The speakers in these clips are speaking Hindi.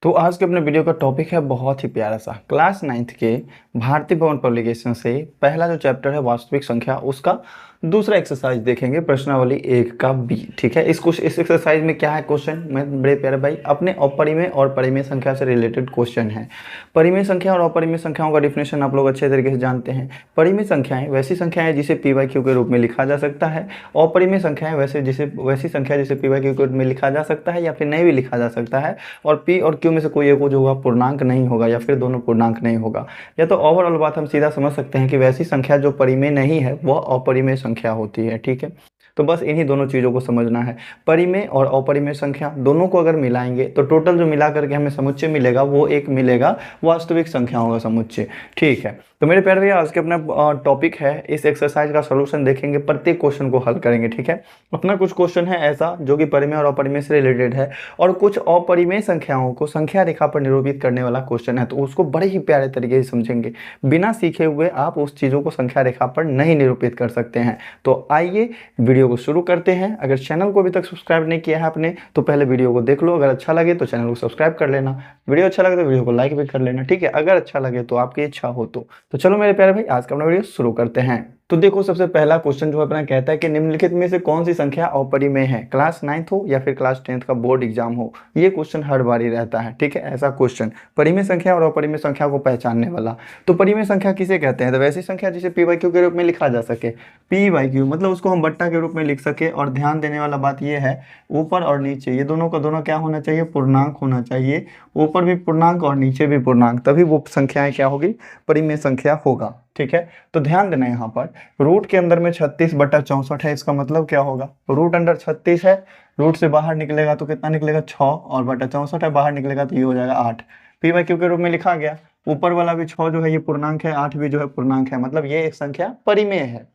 तो आज के अपने वीडियो का टॉपिक है बहुत ही प्यारा सा क्लास 9th के भारतीय भवन पब्लिकेशन से पहला जो चैप्टर है वास्तविक संख्या उसका दूसरा एक्सरसाइज देखेंगे प्रश्नावली 1 का बी। ठीक है, इस एक्सरसाइज में क्या है क्वेश्चन मैं बड़े प्यारे भाई अपने अपरिमेय और परिमेय संख्या से रिलेटेड क्वेश्चन है। परिमेय संख्या और अपरिमेय संख्याओं का डिफिनेशन आप लोग अच्छे तरीके से जानते हैं। परिमेय संख्याएं वैसी संख्याएं जिसे p/q के रूप में लिखा जा सकता है। अपरिमेय संख्याएं वैसी संख्या जिसे p/q के रूप में लिखा जा सकता है या फिर नहीं भी लिखा जा सकता है और p और q में से कोई एक जो होगा पूर्णांक नहीं होगा या फिर दोनों पूर्णांक नहीं होगा। या तो ओवरऑल बात हम सीधा समझ सकते हैं कि वैसी संख्या जो परिमेय नहीं है वह अपरिमेय संख्या होती है। ठीक है, तो बस इन्हीं दोनों चीज़ों को समझना है। परिमेय और अपरिमेय संख्या दोनों को अगर मिलाएंगे तो टोटल जो मिला करके हमें समुच्चय मिलेगा वो एक मिलेगा वास्तविक संख्याओं का समुच्चय। ठीक है, तो मेरे प्यारे भैया आज के अपना टॉपिक है इस एक्सरसाइज का सॉल्यूशन देखेंगे, प्रत्येक क्वेश्चन को हल करेंगे। ठीक है, अपना कुछ क्वेश्चन है ऐसा जो कि परिमेय और अपरिमेय से रिलेटेड है और कुछ अपरिमेय संख्याओं को संख्या रेखा पर निरूपित करने वाला क्वेश्चन है, तो उसको बड़े ही प्यारे तरीके से समझेंगे। बिना सीखे हुए आप उस चीज़ों को संख्या रेखा पर नहीं निरूपित कर सकते हैं। तो आइए वीडियो को शुरू करते हैं। अगर चैनल को अभी तक सब्सक्राइब नहीं किया है आपने तो पहले वीडियो को देख लो, अगर अच्छा लगे तो चैनल को सब्सक्राइब कर लेना, वीडियो अच्छा लगे तो वीडियो को लाइक भी कर लेना। ठीक है, अगर अच्छा लगे तो आपकी इच्छा हो तो चलो मेरे प्यारे भाई आज का अपना वीडियो शुरू करते हैं। तो देखो सबसे पहला क्वेश्चन जो अपना कहता है कि निम्नलिखित में से कौन सी संख्या अपरिमेय है, क्लास 9th हो या फिर क्लास 10th का बोर्ड एग्जाम हो, ये क्वेश्चन हर बार ही रहता है। ठीक है, ऐसा क्वेश्चन परिमेय संख्या और अपरिमेय संख्या को पहचानने वाला। तो परिमेय संख्या किसे कहते हैं, तो वैसी संख्या जिसे p/q के रूप में लिखा जा सके। p/q मतलब उसको हम बट्टा के रूप में लिख सके। और ध्यान देने वाला बात यह है ऊपर और नीचे ये दोनों का दोनों क्या होना चाहिए, पूर्णांक होना चाहिए। ऊपर भी पूर्णांक और नीचे भी पूर्णांक, तभी वो संख्याएं क्या होगी, परिमेय संख्या होगा। ठीक है, तो ध्यान देना यहाँ पर रूट के अंदर में 36/64 है, इसका मतलब क्या होगा, रूट अंडर 36 है, रूट से बाहर निकलेगा तो कितना निकलेगा 6 और बटा 64 है, बाहर निकलेगा तो ये हो जाएगा 8। p/q के रूप में लिखा गया। ऊपर वाला भी 6 जो है ये पूर्णांक है, 8 भी जो है पूर्णांक है, मतलब ये एक संख्या परिमेय है।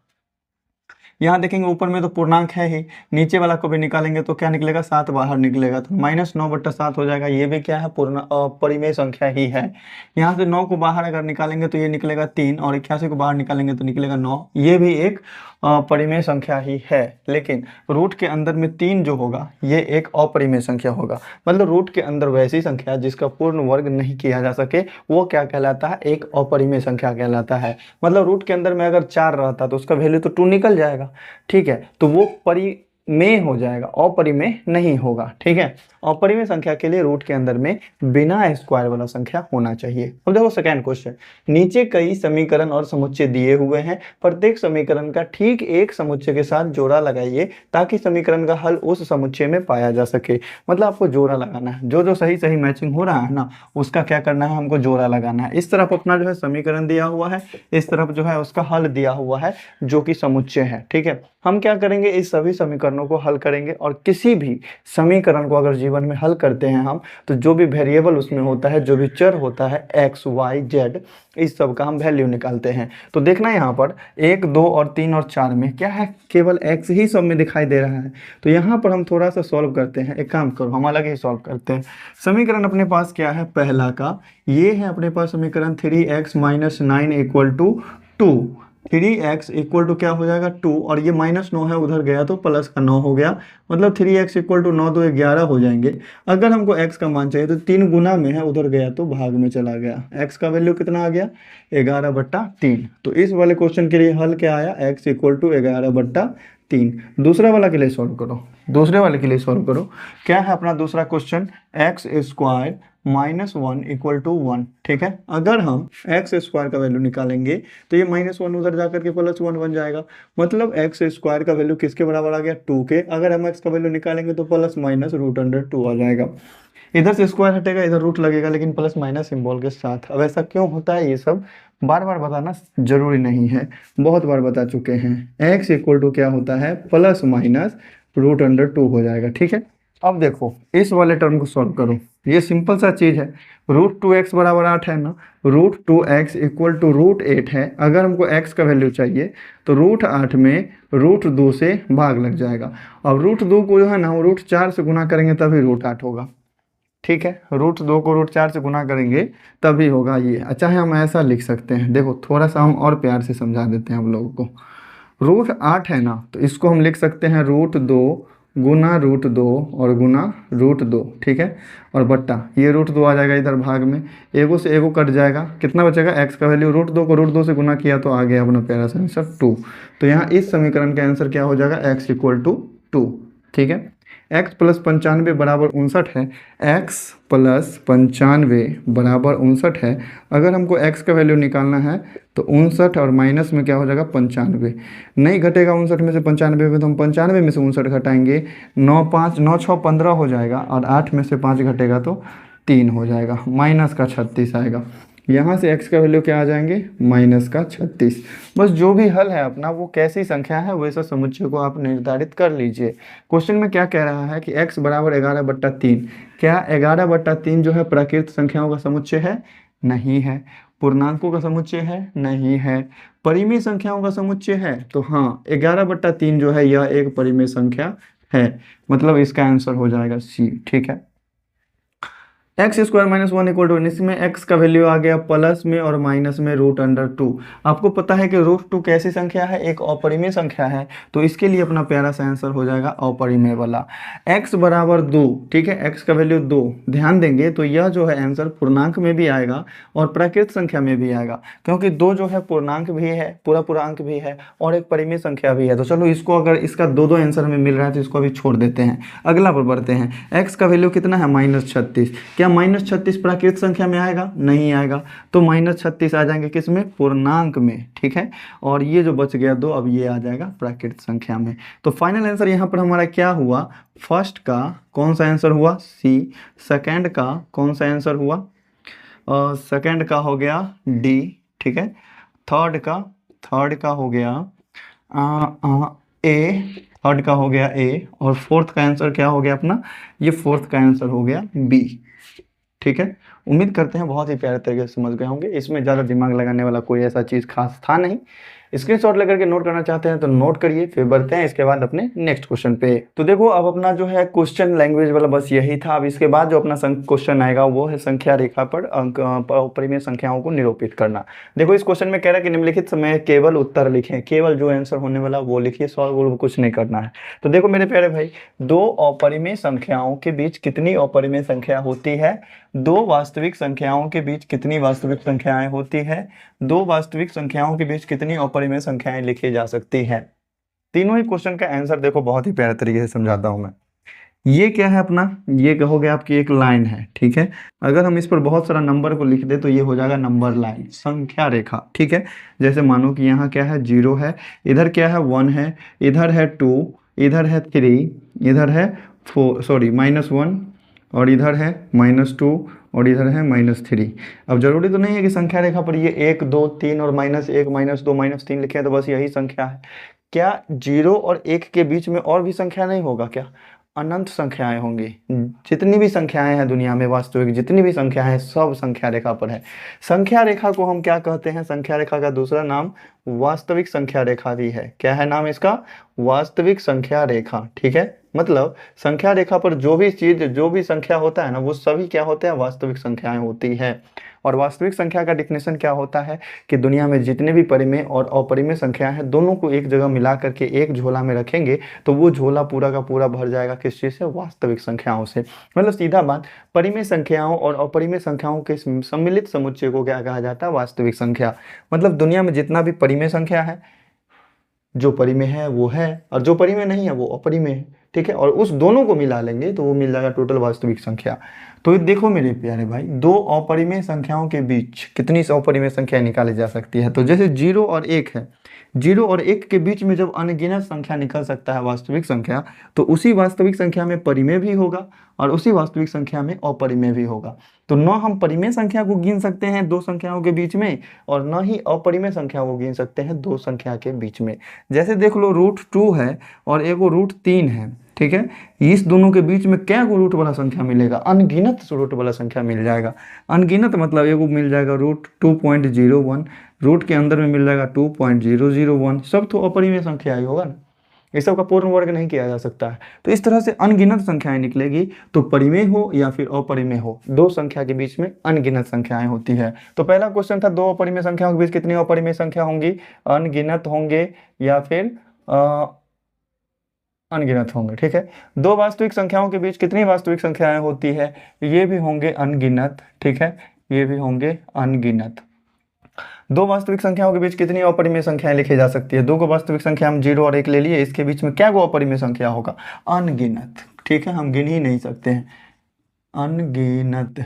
यहाँ देखेंगे ऊपर में तो पूर्णांक है ही, नीचे वाला को भी निकालेंगे तो क्या निकलेगा 7 बाहर निकलेगा तो -9/7 हो जाएगा, ये भी क्या है परिमेय संख्या ही है। यहाँ से 9 को बाहर अगर निकालेंगे तो ये निकलेगा 3 और 81 को बाहर निकालेंगे तो निकलेगा 9, ये भी एक परिमेय संख्या ही है। लेकिन रूट के अंदर में 3 जो होगा ये एक अपरिमेय संख्या होगा, मतलब रूट के अंदर वैसी संख्या जिसका पूर्ण वर्ग नहीं किया जा सके वो क्या कहलाता है, एक अपरिमेय संख्या कहलाता है। मतलब रूट के अंदर में अगर 4 रहता तो उसका वैल्यू तो 2 निकल जाएगा। ठीक है, तो वो परिमेय हो जाएगा, अपरिमेय नहीं होगा। ठीक है, अपरिमेय संख्या के लिए रूट के अंदर में बिना स्क्वायर वाला संख्या होना चाहिए। अब देखो सेकंड क्वेश्चन, नीचे कई समीकरण और समुच्चय दिए हुए हैं, प्रत्येक समीकरण का ठीक एक समुच्चय के साथ जोड़ा लगाइए ताकि समीकरण का हल उस समुच्चय में पाया जा सके। मतलब आपको जोड़ा लगाना है, जो जो सही सही मैचिंग हो रहा है ना उसका क्या करना है, हमको जोड़ा लगाना है। इस तरफ अपना जो है समीकरण दिया हुआ है, इस तरफ जो है उसका हल दिया हुआ है जो कि समुच्चय है। ठीक है, हम क्या करेंगे, इस सभी समीकरणों को हल करेंगे और किसी भी समीकरण को अगर जीवन में हल करते हैं हम तो जो भी वेरिएबल उसमें होता है, जो भी चर होता है x, y, z, इस सब का हम वैल्यू निकालते हैं। तो देखना यहाँ पर 1, 2 और 3 और 4 में क्या है, केवल x ही सब में दिखाई दे रहा है। तो यहाँ पर हम थोड़ा सा सॉल्व करते हैं, एक काम करो हम अलग ही सॉल्व करते हैं। समीकरण अपने पास क्या है, पहला का ये है अपने पास समीकरण 3x - 9 = 2। 3x इक्वल टू क्या हो जाएगा 2 और ये -9 है उधर गया तो प्लस का 9 हो गया, मतलब 3x = 9 2 11 हो जाएंगे। अगर हमको x का मान चाहिए तो 3 गुना में है, उधर गया तो भाग में चला गया। x का वैल्यू कितना आ गया 11/3। तो इस वाले क्वेश्चन के लिए हल क्या आया, x = 11/3। दूसरा वाला के लिए सॉल्व करो, दूसरे वाले के लिए सॉल्व करो। क्या है अपना दूसरा क्वेश्चन, x² - 1 = 1। ठीक है, अगर हम x² का वैल्यू निकालेंगे तो ये -1 उधर जाकर के +1 बन जाएगा, मतलब x² का वैल्यू किसके बराबर आ गया 2 के। अगर हम x का वैल्यू निकालेंगे तो ±√2 आ जाएगा। इधर से स्क्वायर हटेगा, इधर रूट लगेगा, लेकिन प्लस माइनस सिंबल के साथ। अब ऐसा क्यों होता है ये सब बार बार बताना जरूरी नहीं है, बहुत बार बता चुके हैं। x = क्या होता है ±√2 हो जाएगा। ठीक है, अब देखो इस वाले टर्म को सॉल्व करो, ये सिंपल सा चीज है। √2x = 8 है ना, √2x = √8 है। अगर हमको x का वैल्यू चाहिए तो √8 में √2 से भाग लग जाएगा। अब √2 को जो है ना √4 से गुना करेंगे तभी √8 होगा। ठीक है, √2 को √4 से गुना करेंगे तभी होगा ये। अच्छा है, हम ऐसा लिख सकते हैं, देखो थोड़ा सा हम और प्यार से समझा देते हैं हम लोगों को। √8 है ना तो इसको हम लिख सकते हैं √2 गुना √2 और गुना √2, ठीक है, और बट्टा ये √2 आ जाएगा इधर भाग में, एगो से एगो कट जाएगा, कितना बचेगा x का वैल्यू √2 को √2 से गुना किया तो आ गया अपना प्यारा सा आंसर 2। तो यहाँ इस समीकरण का आंसर क्या हो जाएगा, x = 2, ठीक है। x + 95 बराबर 59 है, x + 95 बराबर 59 है। अगर हमको x का वैल्यू निकालना है तो 59 और माइनस में क्या हो जाएगा 95, नहीं घटेगा 59 में से 95 में, तो हम 95 में से 59 घटाएंगे, 9 5 9 6 15 हो जाएगा, और 8 में से 5 घटेगा तो 3 हो जाएगा, माइनस का 36 आएगा। यहाँ से x का वैल्यू क्या आ जाएंगे, माइनस का 36। बस जो भी हल है अपना वो कैसी संख्या है वैसा समुच्चय को आप निर्धारित कर लीजिए। क्वेश्चन में क्या कह रहा है कि x बराबर 11/3, क्या 11/3 जो है प्राकृत संख्याओं का समुच्चय है, नहीं है। पूर्णांकों का समुच्चय है, नहीं है। परिमेय संख्याओं का समुच्चय है, तो हाँ 11/3 जो है यह एक परिमेय संख्या है, मतलब इसका आंसर हो जाएगा सी, ठीक है। x² - 1 = इसमें x का वैल्यू आ गया प्लस में और माइनस में √2। आपको पता है कि √2 कैसी संख्या है, एक अपरिमेय संख्या है, तो इसके लिए अपना प्यारा सा आंसर हो जाएगा अपरिमेय वाला। x बराबर 2, ठीक है, x का वैल्यू 2, ध्यान देंगे तो यह जो है आंसर पूर्णांक में भी आएगा और प्राकृत संख्या में भी आएगा, क्योंकि 2 जो है पूर्णांक भी है, पूरा अंक भी है, और एक परिमेय संख्या भी है। तो चलो इसको, अगर इसका दो आंसर हमें मिल रहा है तो इसको अभी छोड़ देते हैं, अगला पर बढ़ते हैं। x का वैल्यू कितना है, -36। क्या -36 प्राकृत संख्या में आएगा, नहीं आएगा, तो -36 आ जाएंगे किस में, पूर्णांक में, ठीक है। और ये जो बच गया 2, अब ये आ जाएगा प्राकृत संख्या में। तो फाइनल आंसर यहाँ पर हमारा क्या हुआ, फर्स्ट का कौन सा आंसर हुआ, सी। सेकंड का कौन सा आंसर हुआ, सेकंड का हो गया डी, ठीक है। थर्ड का हो गया ए, थर्ड का हो गया ए, और फोर्थ का आंसर क्या हो गया अपना, ये फोर्थ का आंसर हो गया बी, ठीक है। उम्मीद करते हैं बहुत ही प्यारे तरीके से समझ गए होंगे, इसमें ज़्यादा दिमाग लगाने वाला कोई ऐसा चीज़ खास था नहीं। स्क्रीनशॉट लेकर के नोट करना चाहते हैं तो नोट करिए, फिर बढ़ते हैं इसके बाद अपने नेक्स्ट क्वेश्चन पे। तो देखो अब अपना जो है क्वेश्चन लैंग्वेज वाला बस यही था। अब इसके बाद जो अपना क्वेश्चन आएगा वो है संख्या रेखा पर परिमेय संख्याओं को निरूपित करना। देखो इस क्वेश्चन में कह रहा है कि निम्नलिखित समय केवल उत्तर लिखें, केवल जो आंसर होने वाला वो लिखिए, सॉल्व कुछ नहीं करना है। तो देखो मेरे प्यारे भाई, दो अपरिमेय संख्याओं के बीच कितनी अपरिमेय संख्या होती है, दो वास्तविक संख्याओं के बीच कितनी वास्तविक संख्याएं होती है, दो वास्तविक संख्याओं के बीच कितनी अपरिमेय संख्याएं लिखी जा सकती हैं। तीनों ही क्वेश्चन का आंसर देखो बहुत ही प्यारे तरीके से समझाता हूं मैं। ये क्या है अपना, ये कहोगे आपकी एक लाइन है, ठीक है। अगर हम इस पर बहुत सारा नंबर को लिख दे तो ये हो जाएगा नंबर लाइन, संख्या रेखा, ठीक है। जैसे मानो कि यहाँ क्या है, 0 है, इधर क्या है 1 है, इधर है 2, इधर है 3, इधर है -1, और इधर है -2, और इधर है -3। अब जरूरी तो नहीं है कि संख्या रेखा पर ये 1 2 3 और -1 -2 -3 लिखे हैं तो बस यही संख्या है। क्या 0 और 1 के बीच में और भी संख्या नहीं होगा क्या, अनंत संख्याएं होंगी। जितनी भी संख्याएं हैं दुनिया में, वास्तविक जितनी भी संख्या है सब संख्या रेखा पर है। संख्या रेखा को हम क्या कहते हैं, संख्या रेखा का दूसरा नाम वास्तविक संख्या रेखा भी है। क्या है नाम इसका, वास्तविक संख्या रेखा, ठीक है। मतलब संख्या रेखा पर जो भी चीज, जो भी संख्या होता है ना, वो सभी क्या होते हैं, वास्तविक संख्याएं होती है। और वास्तविक संख्या का डिफिनेशन क्या होता है कि दुनिया में जितने भी परिमेय और अपरिमेय संख्या हैं दोनों को एक जगह मिला करके एक झोला में रखेंगे तो वो झोला पूरा का पूरा भर जाएगा किस चीज़ से, वास्तविक संख्याओं से। मतलब सीधा बात, परिमेय संख्याओं और अपरिमेय संख्याओं के सम्मिलित समुच्चय को क्या कहा जाता है, वास्तविक संख्या। मतलब दुनिया में जितना भी परिमेय संख्या है, जो परिमेय है वो है, और जो परिमेय नहीं है वो अपरिमेय है, ठीक है। और उस दोनों को मिला लेंगे तो वो मिल जाएगा टोटल वास्तविक संख्या। तो देखो मेरे प्यारे भाई, दो अपरिमेय संख्याओं के बीच कितनी अपरिमेय संख्या निकाली जा सकती है। तो जैसे 0 और 1 है, 0 और 1 के बीच में जब अनगिनत संख्या निकल सकता है वास्तविक संख्या, तो उसी वास्तविक संख्या में परिमेय भी होगा और उसी वास्तविक संख्या में अपरिमेय भी होगा। तो न हम परिमेय संख्या को गिन सकते हैं दो संख्याओं के बीच में, और न ही अपरिमेय संख्या को गिन सकते हैं दो संख्या के बीच में। जैसे देख लो √2 है और एगो √3 है, ठीक है। इस दोनों के बीच में क्या रूट वाला संख्या मिलेगा, अनगिनत रूट वाला संख्या मिल जाएगा। अनगिनत मतलब एगो मिल जाएगा √2.01, रूट के अंदर में मिल जाएगा 2.001, सब तो अपरिमेय संख्या ही होगा ना, ये सब का पूर्ण वर्ग नहीं किया जा सकता है। तो इस तरह से अनगिनत संख्याएं निकलेगी, तो परिमेय हो या फिर अपरिमेय हो, दो संख्या के बीच में अनगिनत संख्याएं होती है। तो पहला क्वेश्चन था दो अपरिमेय संख्याओं के बीच कितनी अपरिमेय संख्या होंगी, अनगिनत होंगे या फिर अनगिनत होंगे। ठीक है, दो वास्तविक संख्याओं के बीच कितनी वास्तविक संख्याएं होती है, ये भी होंगे अनगिनत। ठीक है, ये भी होंगे अनगिनत। दो वास्तविक संख्याओं के बीच कितनी अपरिमेय संख्याएं लिखी जा सकती है, दो को वास्तविक संख्या हम 0 और 1 ले लिए, इसके बीच में क्या वो अपरिमेय संख्या होगा, अनगिनत। ठीक है, हम गिन ही नहीं सकते हैं, अनगिनत।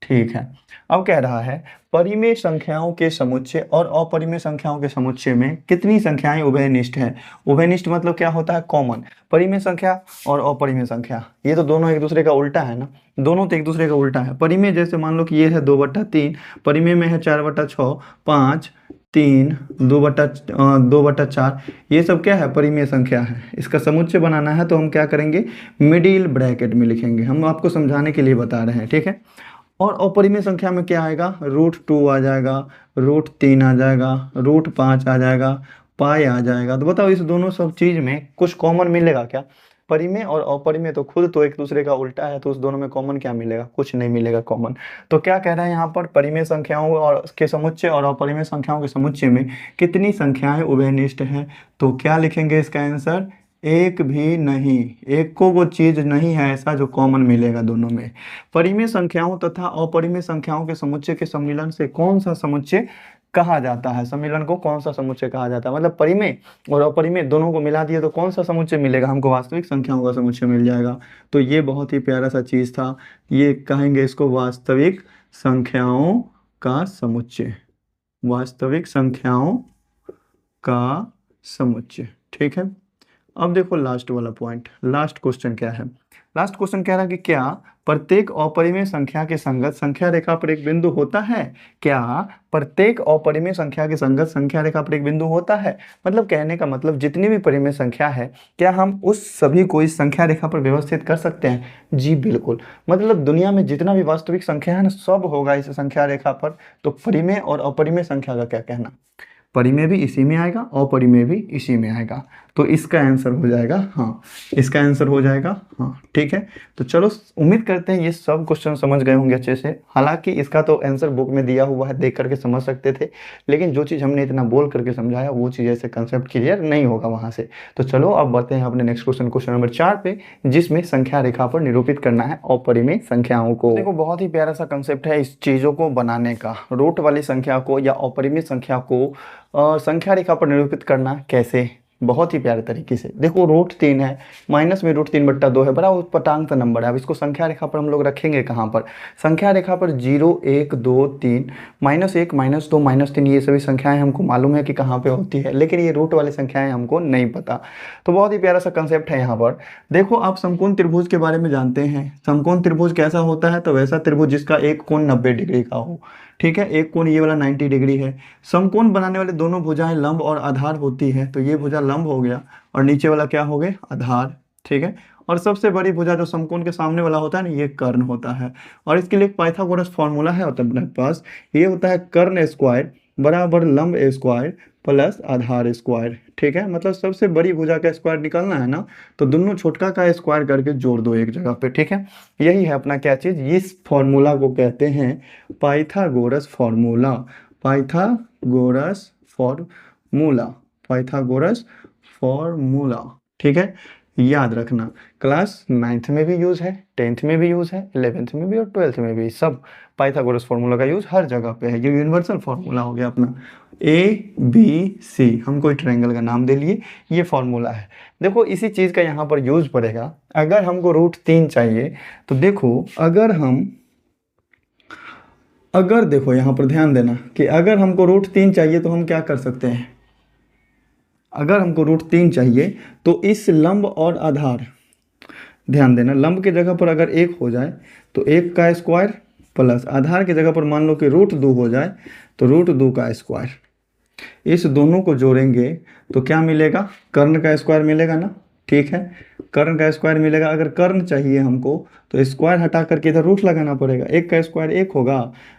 ठीक है, अब कह रहा है परिमेय संख्याओं के समुच्चय और अपरिमेय संख्याओं के समुच्चय में कितनी संख्याएं उभयनिष्ठ हैं। उभयनिष्ठ मतलब क्या होता है, कॉमन। परिमेय संख्या और अपरिमेय संख्या ये तो दोनों एक दूसरे का उल्टा है ना, दोनों तो एक दूसरे का उल्टा है। परिमेय जैसे मान लो कि ये है 2/3, परिमेय में है 4/6, 5, 3, 2/4, ये सब क्या है, परिमेय संख्या है। इसका समुच्चय बनाना है तो हम क्या करेंगे, मिडिल ब्रैकेट में लिखेंगे, हम आपको समझाने के लिए बता रहे हैं। ठीक है, और अपरिमेय संख्या में क्या आएगा, √2 आ जाएगा, √3 आ जाएगा, √5 आ जाएगा, पाई आ जाएगा। तो बताओ इस दोनों सब चीज में कुछ कॉमन मिलेगा क्या, परिमेय और अपरिमेय तो खुद तो एक दूसरे का उल्टा है, तो उस दोनों में कॉमन क्या मिलेगा, कुछ नहीं मिलेगा कॉमन। तो क्या कह रहा है यहाँ पर, परिमेय संख्याओं और के समुच्चय और अपरिमेय संख्याओं के समुच्चय में कितनी संख्याएं उभयनिष्ठ हैं। तो क्या लिखेंगे इसका आंसर, एक भी नहीं, एक को वो चीज नहीं है ऐसा जो कॉमन मिलेगा दोनों में। परिमेय संख्याओं तथा अपरिमेय संख्याओं के समुच्चय के सम्मिलन से कौन सा समुच्चय कहा जाता है, सम्मिलन को कौन सा समुच्चय कहा जाता है, मतलब परिमेय और अपरिमेय दोनों को मिला दिए तो कौन सा समुच्चय मिलेगा, हमको वास्तविक संख्याओं का समुच्चय मिल जाएगा। तो ये बहुत ही प्यारा सा चीज था, ये कहेंगे इसको वास्तविक संख्याओं का समुच्चय, वास्तविक संख्याओं का समुच्चय। ठीक है, अब देखो लास्ट वाला पॉइंट, लास्ट क्वेश्चन क्या है, लास्ट क्वेश्चन कह रहा है कि क्या प्रत्येक अपरिमेय संख्या के संगत संख्या रेखा पर एक बिंदु होता है, क्या प्रत्येक अपरिमेय संख्या के संगत संख्या रेखा पर एक बिंदु होता है। मतलब कहने का मतलब जितनी भी परिमेय संख्या है क्या हम उस सभी को इस संख्या रेखा पर व्यवस्थित कर सकते हैं, जी बिल्कुल। मतलब दुनिया में जितना भी वास्तविक संख्या है ना सब होगा इस संख्या रेखा पर। तो परिमेय और अपरिमेय संख्या का क्या कहना, परिमेय भी इसी में आएगा, अपरिमेय भी इसी में आएगा, तो इसका आंसर हो जाएगा हाँ, इसका आंसर हो जाएगा हाँ। ठीक है, तो चलो उम्मीद करते हैं ये सब क्वेश्चन समझ गए होंगे अच्छे से। हालांकि इसका तो आंसर बुक में दिया हुआ है, देख करके समझ सकते थे, लेकिन जो चीज़ हमने इतना बोल करके समझाया वो चीज़ ऐसे कंसेप्ट क्लियर नहीं होगा वहाँ से। तो चलो अब बढ़ते हैं अपने नेक्स्ट क्वेश्चन, क्वेश्चन नंबर 4 पे, जिसमें संख्या रेखा पर निरूपित करना है अपरिमेय संख्याओं को। देखो बहुत ही प्यारा सा कंसेप्ट है इस चीज़ों को बनाने का, रूट वाली संख्या को या अपरिमेय संख्या को संख्या रेखा पर निरूपित करना कैसे, बहुत ही प्यारे तरीके से। देखो √3 है, माइनस में √3/2 है, बड़ा उत्पटांग सा नंबर है। अब इसको संख्या रेखा पर हम लोग रखेंगे कहाँ पर, संख्या रेखा पर 0, 1, 2, 3, -1, -2, -3 ये सभी संख्याएं हमको मालूम है कि कहाँ पे होती है, लेकिन ये रूट वाली संख्याएं हमको नहीं पता। तो बहुत ही प्यारा सा कंसेप्ट है यहाँ पर। देखो आप समकोण त्रिभुज के बारे में जानते हैं, समकोण त्रिभुज कैसा होता है, तो वैसा त्रिभुज जिसका एक कोण 90 डिग्री का हो। ठीक है, एक कोण ये वाला 90 डिग्री है। समकोण बनाने वाले दोनों भुजाएं लंब और आधार होती है, तो ये भुजा लंब हो गया और नीचे वाला क्या हो गया, आधार। ठीक है, और सबसे बड़ी भुजा जो समकोण के सामने वाला होता है ना, ये कर्ण होता है। और इसके लिए एक पाइथागोरस फॉर्मूला है अपने पास, ये होता है कर्ण स्क्वायर बराबर लंब स्क्वायर प्लस आधार स्क्वायर। ठीक है, मतलब सबसे बड़ी भुजा का स्क्वायर निकालना है ना, तो दोनों छोटका का स्क्वायर करके जोड़ दो एक जगह पे। ठीक है, यही है अपना क्या चीज, इस फॉर्मूला को कहते हैं Pythagoras formula, Pythagoras formula, Pythagoras formula. ठीक है, याद रखना, क्लास 9th में भी यूज है, 10th में भी यूज है, 11th में भी और 12th में भी, सब पाइथागोरस फॉर्मूला का यूज हर जगह पे है। ये यूनिवर्सल फॉर्मूला हो गया अपना, ABC, हम कोई ट्रायंगल का नाम दे लिए, ये फॉर्मूला है। देखो इसी चीज का यहाँ पर यूज पड़ेगा। अगर हमको √3 चाहिए तो देखो अगर देखो यहाँ पर ध्यान देना कि अगर हमको √3 चाहिए तो हम क्या कर सकते हैं, अगर हमको √3 चाहिए तो इस लंब और आधार, ध्यान देना लंब की जगह पर अगर 1 हो जाए तो 1 का स्क्वायर प्लस आधार की जगह पर मान लो कि √2 हो जाए तो √2 का स्क्वायर, इस दोनों को जोड़ेंगे तो क्या मिलेगा, कर्ण का स्क्वायर मिलेगा ना। ठीक है, कर्ण का स्क्वायर मिलेगा। अगर कर्ण चाहिए हमको तो स्क्वायर हटा करके इधर रूट लगाना पड़ेगा, 1 का स्क्वायर 1 होगा,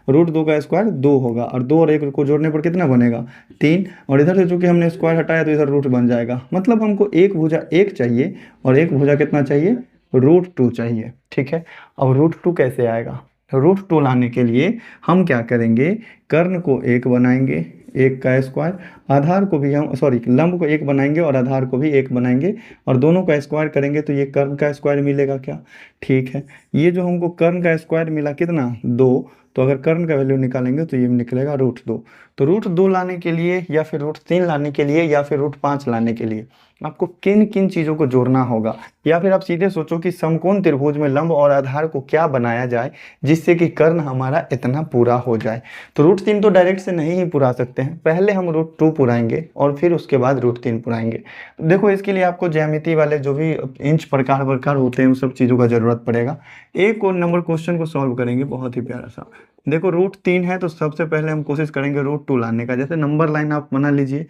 √2 का स्क्वायर 2 होगा, और 2 और 1 को जोड़ने पर कितना बनेगा, 3, और इधर से चूंकि हमने स्क्वायर हटाया तो इधर रूट बन जाएगा। मतलब हमको एक भुजा 1 चाहिए और एक भुजा कितना चाहिए, √2 चाहिए। ठीक है, अब √2 कैसे आएगा, √2 लाने के लिए हम क्या करेंगे, कर्ण को 1 बनाएंगे, एक का स्क्वायर, आधार को भी हम सॉरी लंब को एक बनाएंगे और आधार को भी एक बनाएंगे और दोनों का स्क्वायर करेंगे तो ये कर्ण का स्क्वायर मिलेगा क्या। ठीक है, ये जो हमको कर्ण का स्क्वायर मिला कितना 2, तो अगर कर्ण का वैल्यू निकालेंगे तो ये निकलेगा √2। तो √2 लाने के लिए या फिर √3 लाने के लिए या फिर √5 लाने के लिए आपको किन किन चीज़ों को जोड़ना होगा, या फिर आप सीधे सोचो कि समकोण त्रिभुज में लंब और आधार को क्या बनाया जाए जिससे कि कर्ण हमारा इतना पूरा हो जाए। तो √3 तो डायरेक्ट से नहीं ही पुरा सकते हैं, पहले हम √2 पुराएंगे और फिर उसके बाद √3 पुराएंगे। देखो इसके लिए आपको ज्यामिति वाले जो भी इंच प्रकार होते हैं उन सब चीज़ों का जरूरत पड़ेगा। एक और नंबर क्वेश्चन को सॉल्व करेंगे, बहुत ही प्यारा सा। देखो √3 है तो सबसे पहले हम कोशिश करेंगे √2 लाने का। जैसे नंबर लाइन आप बना लीजिए,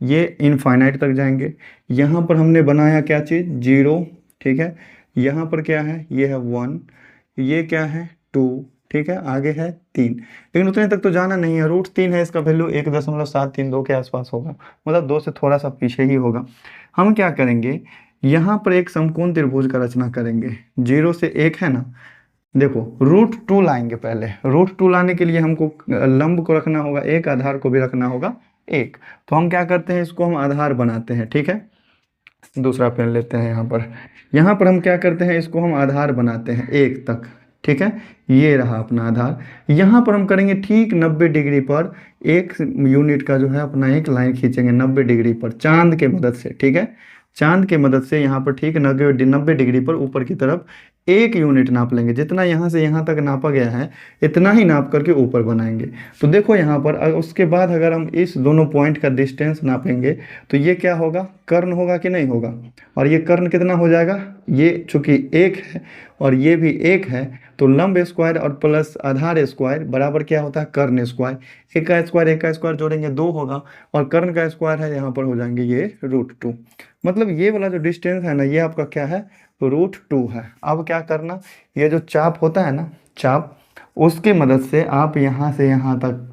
ये इनफाइनाइट तक जाएंगे। यहाँ पर हमने बनाया क्या चीज़ 0, ठीक है। यहाँ पर क्या है, ये है 1, ये क्या है 2, ठीक है, आगे है 3, लेकिन उतने तक तो जाना नहीं है। √3 है, इसका वैल्यू 1.732 के आसपास होगा, मतलब 2 से थोड़ा सा पीछे ही होगा। हम क्या करेंगे, यहाँ पर एक समकोण त्रिभुज का रचना करेंगे। 0 से 1 है ना, देखो √2 लाएंगे। पहले √2 लाने के लिए हमको लंब को रखना होगा एक, आधार को भी रखना होगा एक। तो हम क्या करते हैं, इसको हम आधार बनाते हैं, ठीक है। दूसरा पेन लेते हैं यहाँ पर हम क्या करते हैं, इसको हम आधार बनाते हैं 1 तक, ठीक है। ये रहा अपना आधार। यहाँ पर हम करेंगे ठीक 90 डिग्री पर 1 यूनिट का जो है अपना एक लाइन खींचेंगे 90 डिग्री पर चांद के मदद से, ठीक है। चांद के मदद से यहाँ पर ठीक 90 डिग्री पर ऊपर की तरफ 1 यूनिट नाप लेंगे। जितना यहाँ से यहाँ तक नापा गया है इतना ही नाप करके ऊपर बनाएंगे। तो देखो यहाँ पर उसके बाद अगर हम इस दोनों पॉइंट का डिस्टेंस नापेंगे तो ये क्या होगा, कर्ण होगा कि नहीं होगा। और ये कर्ण कितना हो जाएगा, ये चूंकि 1 है और ये भी 1 है तो लंब स्क्वायर और प्लस आधार स्क्वायर बराबर क्या होता है, कर्ण स्क्वायर। एक का स्क्वायर जोड़ेंगे 2 होगा और कर्ण का स्क्वायर है यहाँ पर हो जाएंगे ये √2। मतलब ये वाला जो डिस्टेंस है ना, ये आपका क्या है, √2 है। अब क्या करना, ये जो चाप होता है ना, चाप, उसकी मदद से आप यहाँ से यहाँ तक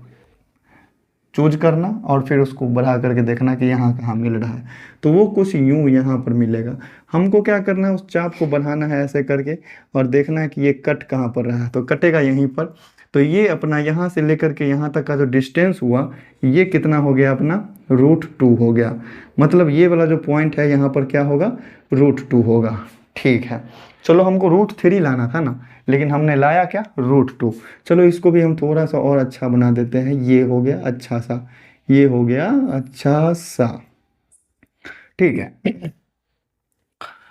चूज करना और फिर उसको बढ़ा करके देखना कि यहाँ कहाँ मिल रहा है। तो वो कुछ यूं यहाँ पर मिलेगा। हमको क्या करना है, उस चाप को बढ़ाना है ऐसे करके और देखना है कि ये कट कहाँ पर रहा है, तो कटेगा यहीं पर। तो ये अपना यहाँ से लेकर के यहाँ तक का जो डिस्टेंस हुआ ये कितना हो गया, अपना √2 हो गया। मतलब ये वाला जो पॉइंट है यहाँ पर क्या होगा, √2 होगा। ठीक है, चलो हमको √3 लाना था ना, लेकिन हमने लाया क्या, √2। चलो इसको भी हम थोड़ा सा और अच्छा बना देते हैं। ये हो गया अच्छा सा, ये हो गया अच्छा सा, ठीक है।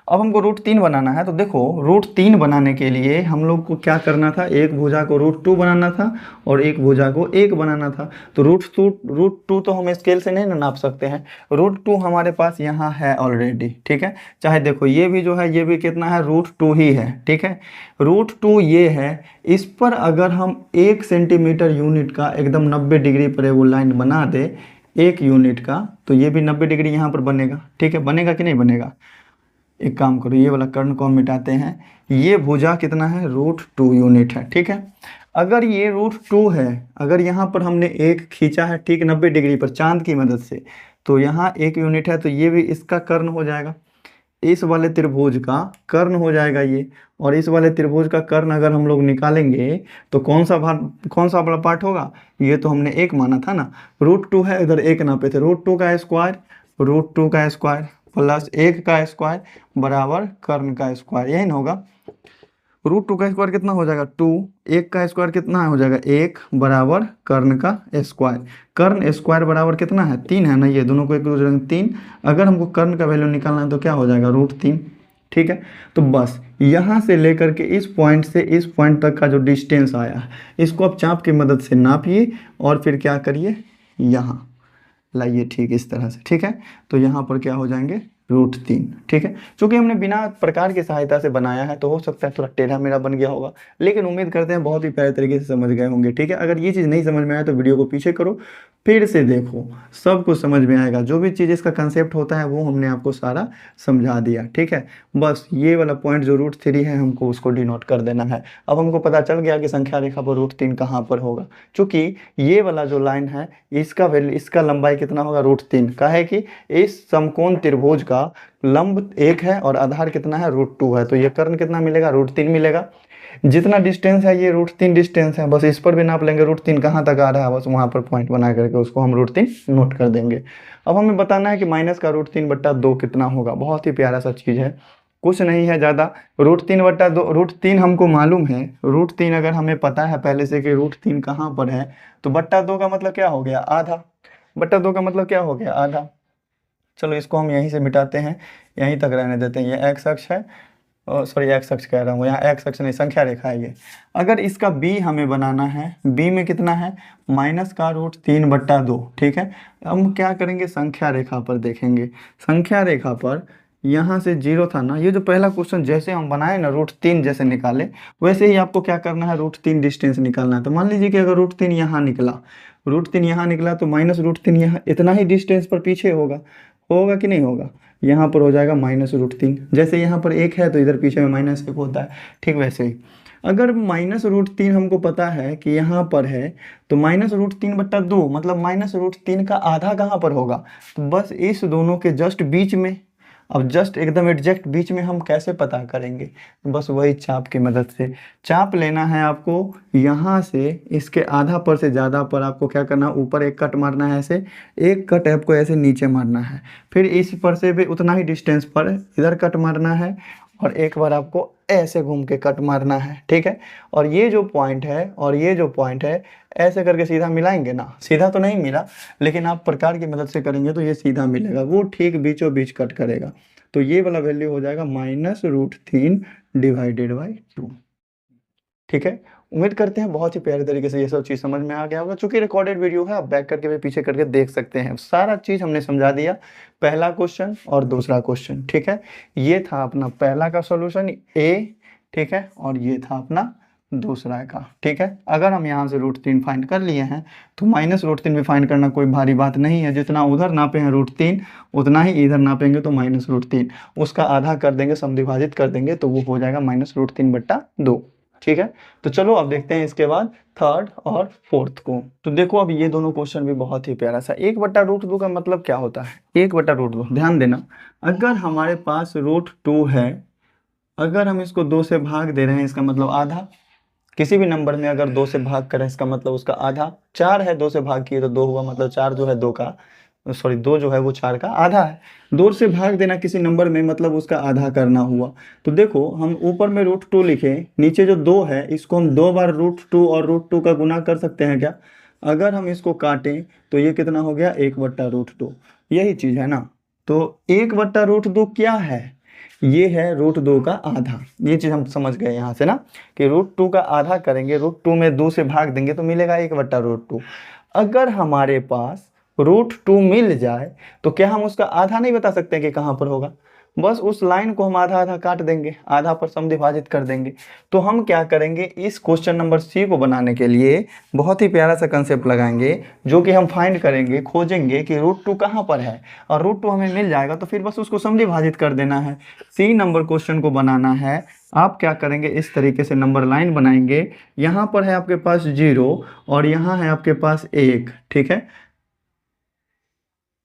अब हमको √3 बनाना है। तो देखो √3 बनाने के लिए हम लोग को क्या करना था, एक भुजा को √2 बनाना था और एक भुजा को 1 बनाना था। तो √2 तो हम स्केल से नहीं ना नाप सकते हैं, √2 हमारे पास यहाँ है ऑलरेडी, ठीक है। चाहे देखो ये भी जो है ये भी कितना है, √2 ही है, ठीक है। √2 ये है, इस पर अगर हम 1 सेंटीमीटर यूनिट का एकदम 90 डिग्री पर वो लाइन बना दे 1 यूनिट का, तो ये भी 90 डिग्री यहाँ पर बनेगा, ठीक है। बनेगा कि नहीं बनेगा, एक काम करो ये वाला कर्ण को हम मिटाते हैं। ये भुजा कितना है, √2 यूनिट है, ठीक है। अगर ये √2 है, अगर यहाँ पर हमने 1 खींचा है ठीक 90 डिग्री पर चांद की मदद से, तो यहाँ 1 यूनिट है, तो ये भी इसका कर्ण हो जाएगा, इस वाले त्रिभुज का कर्ण हो जाएगा ये। और इस वाले त्रिभुज का कर्ण अगर हम लोग निकालेंगे तो कौन सा बड़ा पार्ट होगा, ये तो हमने 1 माना था ना, √2 है, इधर 1 नापे थे, √2 का स्क्वायर प्लस 1 का स्क्वायर बराबर कर्ण का स्क्वायर, यही ना होगा। √2 का स्क्वायर कितना हो जाएगा 2, 1 का स्क्वायर कितना हो जाएगा 1 बराबर कर्ण का स्क्वायर। कर्ण स्क्वायर बराबर कितना है 3 है ना, ये दोनों को एक दूसरे में 3। अगर हमको कर्ण का वैल्यू निकालना है तो क्या हो जाएगा √3, ठीक है। तो बस यहाँ से लेकर के इस पॉइंट से इस पॉइंट तक का जो डिस्टेंस आया है इसको आप चाप की मदद से नापिए और फिर क्या करिए, यहाँ लाइए, ठीक इस तरह से, ठीक है। तो यहाँ पर क्या हो जाएंगे √3, ठीक है। क्योंकि हमने बिना प्रकार की सहायता से बनाया है तो हो सकता है थोड़ा टेढ़ा मेढ़ा बन गया होगा, लेकिन उम्मीद करते हैं बहुत ही प्यारे तरीके से समझ गए होंगे, ठीक है। अगर ये चीज़ नहीं समझ में आए तो वीडियो को पीछे करो, फिर से देखो, सब कुछ समझ में आएगा। जो भी चीज़ इसका कंसेप्ट होता है वो हमने आपको सारा समझा दिया, ठीक है। बस ये वाला पॉइंट जो √3 है हमको उसको डिनोट कर देना है। अब हमको पता चल गया कि संख्या रेखा पर √3 कहाँ पर होगा। चूँकि ये वाला जो लाइन है इसका वैल्यू, इसका लंबाई कितना होगा √3 का है कि इस समकोण त्रिभुज का लंब 1 है और आधार कितना है √2 है, तो ये कर्ण कितना मिलेगा √3 मिलेगा। जितना डिस्टेंस है ये √3 डिस्टेंस है, बस इस पर भी नाप लेंगे √3 कहाँ तक आ रहा है, बस वहाँ पर पॉइंट बना करके उसको हम √3 नोट कर देंगे। अब हमें बताना है कि माइनस का √3/2 कितना होगा। बहुत ही प्यारा सा चीज़ है, कुछ नहीं है ज़्यादा। √3/2, √3 हमको मालूम है, √3 अगर हमें पता है पहले से कि √3 कहाँ पर है, तो बट्टा 2 का मतलब क्या हो गया, आधा। बट्टा 2 का मतलब क्या हो गया, आधा। चलो इसको हम यहीं से मिटाते हैं, यहीं तक रहने देते हैं। ये एक्स अक्ष है, सॉरी एक्स अक्ष कह रहा हूँ, यहाँ एक्स अक्ष नहीं, संख्या रेखा है ये। अगर इसका बी हमें बनाना है, बी में कितना है, माइनस का √3/2, ठीक है। हम क्या करेंगे, संख्या रेखा पर देखेंगे। संख्या रेखा पर यहाँ से 0 था ना, ये जो पहला क्वेश्चन जैसे हम बनाए ना, √3 जैसे निकाले, वैसे ही आपको क्या करना है, √3 डिस्टेंस निकालना है। तो मान लीजिए कि अगर √3 यहाँ निकला, √3 यहाँ निकला, तो माइनस √3 यहाँ इतना ही डिस्टेंस पर पीछे होगा, होगा कि नहीं होगा, यहाँ पर हो जाएगा -√3। जैसे यहाँ पर 1 है तो इधर पीछे में -1 होता है, ठीक वैसे ही अगर -√3 हमको पता है कि यहाँ पर है, तो -√3/2 मतलब -√3 का आधा कहाँ पर होगा, तो बस इस दोनों के जस्ट बीच में। अब जस्ट एकदम एग्जैक्ट बीच में हम कैसे पता करेंगे, बस वही चाप की मदद से। चाप लेना है आपको, यहाँ से इसके आधा पर से ज़्यादा पर आपको क्या करना है, ऊपर एक कट मारना है, ऐसे एक कट आपको ऐसे नीचे मारना है, फिर इस पर से भी उतना ही डिस्टेंस पर इधर कट मारना है, और एक बार आपको ऐसे घूम के कट मारना है, ठीक है। और ये जो पॉइंट है और ये जो पॉइंट है, ऐसे करके सीधा मिलाएंगे ना, सीधा तो नहीं मिला, लेकिन आप प्रकार की मदद से करेंगे तो ये सीधा मिलेगा, वो ठीक बीचों बीच कट करेगा। तो ये वाला वैल्यू हो जाएगा -√3/2, ठीक है। उम्मीद करते हैं बहुत ही प्यारे तरीके से ये सब चीज़ समझ में आ गया होगा। चूंकि रिकॉर्डेड वीडियो है, आप बैक करके भी पीछे करके देख सकते हैं, सारा चीज़ हमने समझा दिया, पहला क्वेश्चन और दूसरा क्वेश्चन, ठीक है। ये था अपना पहला का सॉल्यूशन ए, ठीक है, और ये था अपना दूसरा का, ठीक है। अगर हम यहाँ से √3 फाइंड कर लिए हैं, तो -√3 भी फाइंड करना कोई भारी बात नहीं है। जितना उधर नापे हैं √3, उतना ही इधर नापेंगे, तो -√3 उसका आधा कर देंगे, समविभाजित कर देंगे, तो वो हो जाएगा -√3/2, ठीक है। तो चलो अब देखते हैं इसके बाद थर्ड और फोर्थ को। तो देखो अब ये दोनों क्वेश्चन भी बहुत ही प्यारा सा। 1/√2 का मतलब क्या होता है, 1/√2, ध्यान देना, अगर हमारे पास √2 है, अगर हम इसको 2 से भाग दे रहे हैं, इसका मतलब आधा। किसी भी नंबर में अगर 2 से भाग करें, इसका मतलब उसका आधा। 4 है, 2 से भाग किए तो 2 हुआ, मतलब 4 जो है 2 का, सॉरी 2 जो है वो 4 का आधा है। 2 से भाग देना किसी नंबर में, मतलब उसका आधा करना हुआ। तो देखो हम ऊपर में √2 लिखे, नीचे जो 2 है इसको हम 2 बार √2 और √2 का गुना कर सकते हैं क्या। अगर हम इसको काटें तो ये कितना हो गया, 1/√2, यही चीज़ है ना। तो 1/√2 क्या है, ये है √2 का आधा। ये चीज़ हम समझ गए यहाँ से ना, कि √2 का आधा करेंगे, √2 में 2 से भाग देंगे तो मिलेगा 1/√2। अगर हमारे पास √2 मिल जाए तो क्या हम उसका आधा नहीं बता सकते कि कहाँ पर होगा, बस उस लाइन को हम आधा आधा काट देंगे, आधा पर समविभाजित कर देंगे। तो हम क्या करेंगे, इस क्वेश्चन नंबर सी को बनाने के लिए बहुत ही प्यारा सा कंसेप्ट लगाएंगे, जो कि हम फाइंड करेंगे, खोजेंगे कि √2 कहाँ पर है, और √2 हमें मिल जाएगा तो फिर बस उसको समविभाजित कर देना है। सी नंबर क्वेश्चन को बनाना है, आप क्या करेंगे, इस तरीके से नंबर लाइन बनाएंगे। यहाँ पर है आपके पास 0 और यहाँ है आपके पास 1, ठीक है।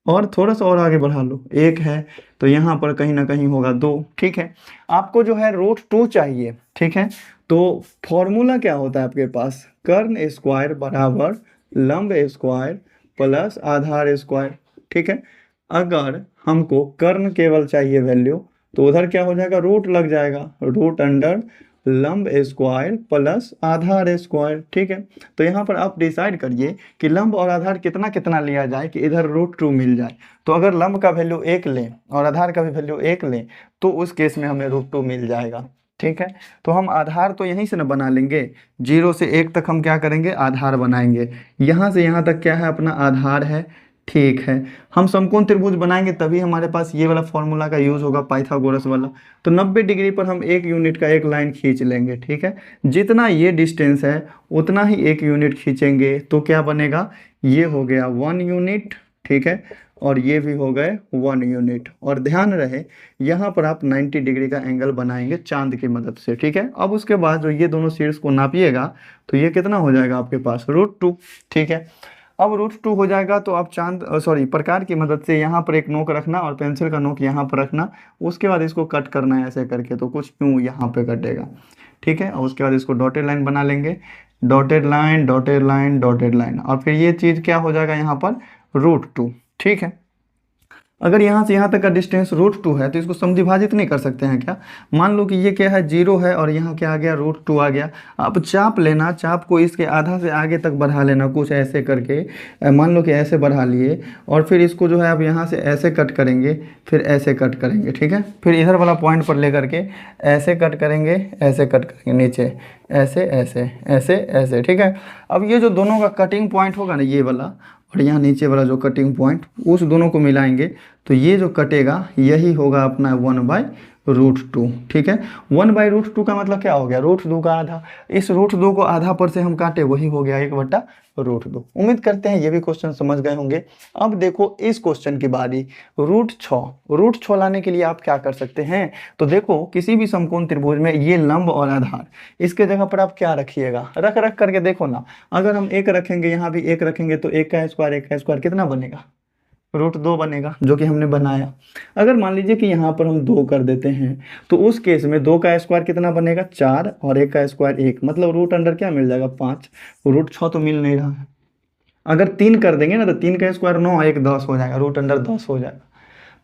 और थोड़ा सा और आगे बढ़ा लो, 1 है तो यहाँ पर कहीं ना कहीं होगा 2, ठीक है। आपको जो है √2 चाहिए, ठीक है। तो फॉर्मूला क्या होता है आपके पास, कर्ण स्क्वायर बराबर लंब स्क्वायर प्लस आधार स्क्वायर, ठीक है। अगर हमको कर्ण केवल चाहिए वैल्यू, तो उधर क्या हो जाएगा, रूट लग जाएगा, √अंडर लंब स्क्वायर प्लस आधार स्क्वायर, ठीक है। तो यहाँ पर आप डिसाइड करिए कि लंब और आधार कितना कितना लिया जाए कि इधर √2 मिल जाए। तो अगर लंब का वैल्यू 1 लें और आधार का भी वैल्यू 1 लें, तो उस केस में हमें √2 मिल जाएगा, ठीक है। तो हम आधार तो यहीं से ना बना लेंगे, 0 से 1 तक हम क्या करेंगे, आधार बनाएंगे। यहाँ से यहाँ तक क्या है, अपना आधार है, ठीक है। हम समकोण त्रिभुज बनाएंगे तभी हमारे पास ये वाला फॉर्मूला का यूज होगा, पाइथागोरस वाला। तो 90 डिग्री पर हम 1 यूनिट का एक लाइन खींच लेंगे, ठीक है। जितना ये डिस्टेंस है उतना ही 1 यूनिट खींचेंगे, तो क्या बनेगा, ये हो गया 1 यूनिट, ठीक है, और ये भी हो गए 1 यूनिट। और ध्यान रहे यहाँ पर आप 90 डिग्री का एंगल बनाएंगे चांद की मदद से, ठीक है। अब उसके बाद जो ये दोनों शीर्ष को नापिएगा तो ये कितना हो जाएगा आपके पास, √2, ठीक है। अब √2 हो जाएगा तो आप प्रकार की मदद से यहाँ पर एक नोक रखना और पेंसिल का नोक यहाँ पर रखना, उसके बाद इसको कट करना है ऐसे करके, तो कुछ यूँ यहाँ पे कटेगा। ठीक है। और उसके बाद इसको डॉटेड लाइन बना लेंगे, dotted line dotted line dotted line, और फिर ये चीज़ क्या हो जाएगा यहाँ पर √2, ठीक है। अगर यहाँ से यहाँ तक का डिस्टेंस √2 है तो इसको समद्विभाजित नहीं कर सकते हैं क्या? मान लो कि ये क्या है 0 है और यहाँ क्या आ गया √2 आ गया। अब चाप लेना, चाप को इसके आधा से आगे तक बढ़ा लेना कुछ ऐसे करके, मान लो कि ऐसे बढ़ा लिए, और फिर इसको जो है अब यहाँ से ऐसे कट करेंगे, फिर ऐसे कट करेंगे, ठीक है। फिर इधर वाला पॉइंट पर लेकर के ऐसे कट करेंगे, ऐसे कट करेंगे नीचे, ऐसे ऐसे ऐसे ऐसे, ठीक है। अब ये जो दोनों का कटिंग पॉइंट होगा ना, ये वाला और यहाँ नीचे वाला जो कटिंग पॉइंट, उस दोनों को मिलाएंगे तो ये जो कटेगा यही होगा अपना 1/√2, ठीक है। 1/√2 का मतलब क्या हो गया? √2 का आधा। इस √2 को आधा पर से हम काटे, वही हो गया 1/√2। उम्मीद करते हैं ये भी क्वेश्चन समझ गए होंगे। अब देखो इस क्वेश्चन की बारी, √6 लाने के लिए आप क्या कर सकते हैं? तो देखो किसी भी समकोण त्रिभुज में ये लंब और आधार, इसके जगह पर आप क्या रखिएगा, रख रख करके देखो ना। अगर हम 1 रखेंगे, यहाँ भी 1 रखेंगे, तो 1 का स्क्वायर कितना बनेगा? √2 बनेगा, जो कि हमने बनाया। अगर मान लीजिए कि यहाँ पर हम 2 कर देते हैं, तो उस केस में 2 का स्क्वायर कितना बनेगा? 4, और 1 का स्क्वायर 1, मतलब रूट अंडर क्या मिल जाएगा? 5। √6 तो मिल नहीं रहा है। अगर 3 कर देंगे ना तो 3 का स्क्वायर 9, 1 10 हो जाएगा, रूट अंडर 10 हो जाएगा।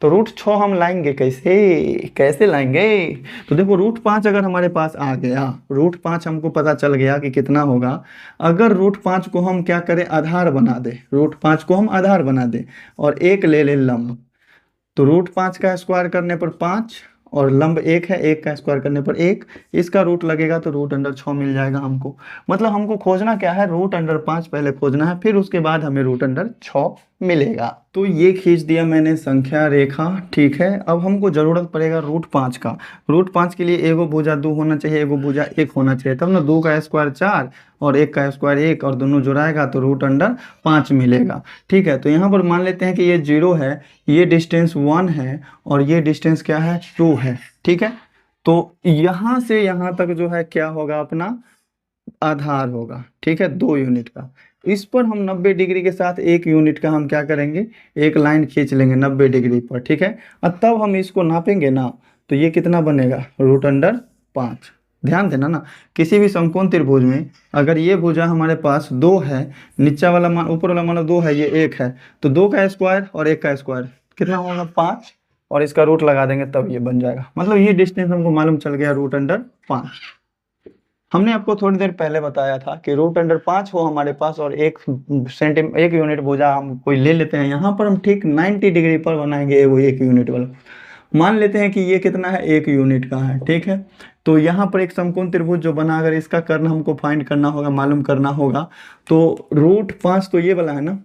तो √6 हम लाएंगे कैसे? कैसे लाएंगे? तो देखो √5 अगर हमारे पास आ गया, √5 हमको पता चल गया कि कितना होगा। अगर √5 को हम क्या करें? आधार बना दे, √5 को हम आधार बना दे और 1 ले ले लंब, तो √5 का स्क्वायर करने पर 5, और लंब 1 है, 1 का स्क्वायर करने पर 1, इसका रूट लगेगा तो रूट अंडर 6 मिल जाएगा हमको। मतलब हमको खोजना क्या है? रूट अंडर 5 पहले खोजना है, फिर उसके बाद हमें रूट अंडर 6 मिलेगा। तो ये खींच दिया मैंने संख्या रेखा, ठीक है। अब हमको जरूरत पड़ेगा √5 का। √5 के लिए एगो भुजा 2 होना चाहिए, एगो भुजा 1 होना चाहिए, तब ना 2 का स्क्वायर 4 और 1 का स्क्वायर 1, और दोनों जुड़ाएगा तो रूट अंडर 5 मिलेगा, ठीक है। तो यहाँ पर मान लेते हैं कि ये 0 है, ये डिस्टेंस 1 है, और ये डिस्टेंस क्या है? 2 है, ठीक है। तो यहाँ से यहाँ तक जो है क्या होगा? अपना आधार होगा, ठीक है, 2 यूनिट का। इस पर हम 90 डिग्री के साथ 1 यूनिट का हम क्या करेंगे? एक लाइन खींच लेंगे 90 डिग्री पर, ठीक है। और तब हम इसको नापेंगे ना, तो ये कितना बनेगा? Root under 5। ध्यान देना ना, किसी भी समकोण त्रिभुज में अगर ये भुजा हमारे पास 2 है, नीचा वाला मान, ऊपर वाला मान 2 है, ये 1 है, तो 2 का स्क्वायर और 1 का स्क्वायर कितना होगा? 5, और इसका रूट लगा देंगे तब ये बन जाएगा। मतलब ये डिस्टेंस हमको मालूम चल गया, रूट अंडर 5। हमने आपको थोड़ी देर पहले बताया था कि रूट अंडर 5 हो हमारे पास, और 1 यूनिट भुजा हम कोई ले लेते हैं। यहाँ पर हम ठीक 90 डिग्री पर बनाएंगे वो 1 यूनिट वाला। मान लेते हैं कि ये कितना है? 1 यूनिट का है, ठीक है। तो यहाँ पर एक समकोण त्रिभुज जो बना, अगर इसका कर्ण हमको फाइंड करना होगा, मालूम करना होगा, तो √5 तो ये वाला है ना,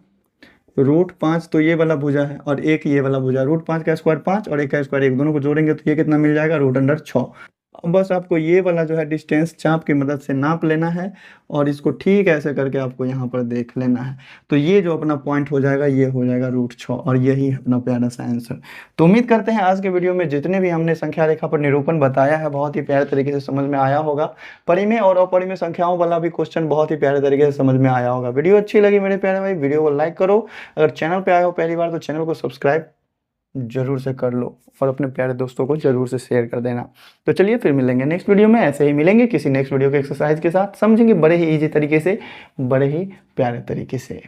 √5 तो ये वाला भुजा है, और 1 ये वाला भुजा। √5 का स्क्वायर 5 और 1 का स्क्वायर 1, दोनों को जोड़ेंगे तो ये कितना मिल जाएगा? Root under 6। अब बस आपको ये वाला जो है डिस्टेंस चाप की मदद से नाप लेना है, और इसको ठीक ऐसे करके आपको यहाँ पर देख लेना है। तो ये जो अपना पॉइंट हो जाएगा, ये हो जाएगा √6, और यही है अपना प्यारा सा आंसर। तो उम्मीद करते हैं आज के वीडियो में जितने भी हमने संख्या रेखा पर निरूपण बताया है, बहुत ही प्यारे तरीके से समझ में आया होगा। परिमेय और अपरिमेय संख्याओं वाला भी क्वेश्चन बहुत ही प्यारे तरीके से समझ में आया होगा। वीडियो अच्छी लगी मेरे प्यारे भाई, वीडियो को लाइक करो। अगर चैनल पे आए हो पहली बार तो चैनल को सब्सक्राइब जरूर से कर लो, और अपने प्यारे दोस्तों को जरूर से शेयर कर देना। तो चलिए फिर मिलेंगे नेक्स्ट वीडियो में, ऐसे ही मिलेंगे किसी नेक्स्ट वीडियो के एक्सरसाइज के साथ, समझेंगे बड़े ही इजी तरीके से, बड़े ही प्यारे तरीके से।